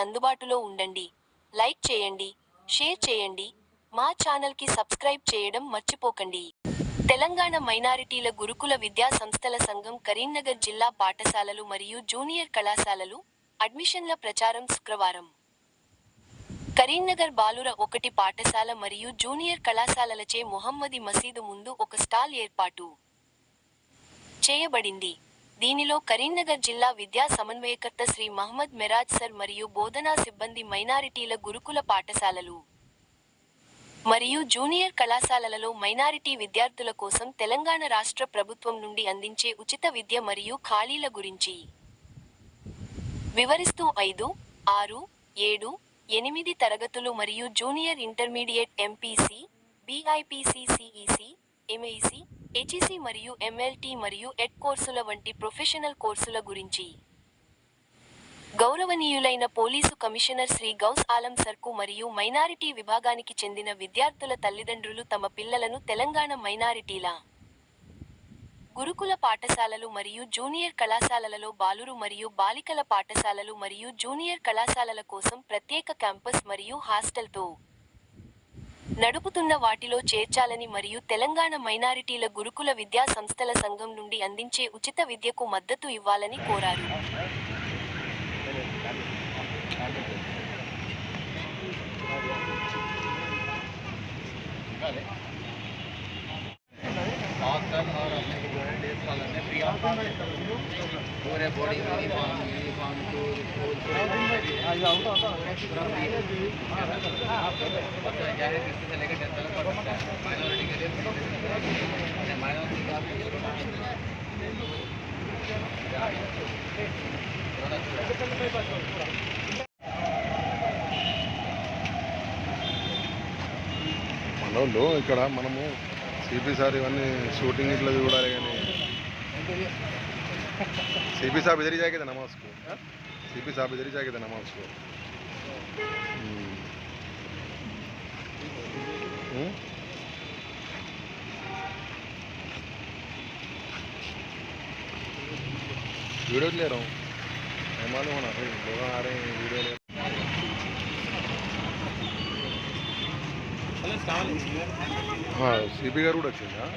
అందుబాటులో ఉండండి. లైక్ చేయండి, షేర్ చేయండి, మా ఛానల్కి సబ్స్క్రైబ్ చేయడం మర్చిపోకండి. తెలంగాణ మైనారిటీల గురుకుల విద్యా సంస్థల సంఘం కరీంనగర్ జిల్లా పాఠశాలలు మరియు జూనియర్ కళాశాలలు అడ్మిషన్ల ప్రచారం శుక్రవారం. కరీంనగర్ బాలుర 1 పాఠశాల మరియు జూనియర్ కళాశాలలచే మొహమ్మది మసీదు ముందు ఒక స్టాల్ ఏర్పాటు చేయబడింది. దీనిలో కరీంనగర్ జిల్లా విద్యా సమన్వయకర్త శ్రీ మహ్మద్ మెరాజ్ సర్ మరియు బోధనా సిబ్బంది మైనారిటీల గురుకుల పాఠశాలలు మరియు జూనియర్ కళాశాలలలో మైనారిటీ విద్యార్థుల కోసం తెలంగాణ రాష్ట్ర ప్రభుత్వం నుండి అందించే ఉచిత విద్య మరియు ఖాళీల గురించి వివరిస్తూ 5, 6, 7, 8 తరగతులు మరియు junior intermediate MPC, BiPC, CEC, MEC, HEC మరియు ఎంఎల్టీ మరియు ఎడ్ కోర్సుల వంటి ప్రొఫెషనల్ కోర్సుల గురించి గౌరవనీయులైన పోలీసు కమిషనర్ శ్రీ గౌస్ ఆలం సర్కు మరియు మైనారిటీ విభాగానికి చెందిన విద్యార్థుల తల్లిదండ్రులు తమ పిల్లలను తెలంగాణ మైనారిటీల గురుకుల పాఠశాలలు మరియు జూనియర్ కళాశాలలలో బాలురు మరియు బాలికల పాఠశాలలు మరియు జూనియర్ కళాశాలల కోసం ప్రత్యేక క్యాంపస్ మరియు హాస్టల్తో నడుపుతున్న వాటిలో చేర్చాలని మరియు తెలంగాణ మైనారిటీల గురుకుల విద్యా సంస్థల సంఘం నుండి అందించే ఉచిత విద్యకు మద్దతు ఇవ్వాలని కోరారు. पूरे बॉडी यूनिफॉर्म जाहिर किसी से लेकर 10 तक पढ़ सकता है। माइनॉरिटी के लिए माइनॉरिटी का మనోళ్ళు ఇక్కడ మనము సిపి సార్ ఇవన్నీ షూటింగ్ ఇట్లా చూడాలి కానీ सीपी साहब इधर ही जाएंगे थे नमाज को, सीपी साहब इधर ही जाएंगे थे नमाज को। वीडियो ले रहा हूँ, मैं मालूम होना भाई लोग आ रहे हैं वीडियो ले। हाँ सीपी का रूट अच्छा है।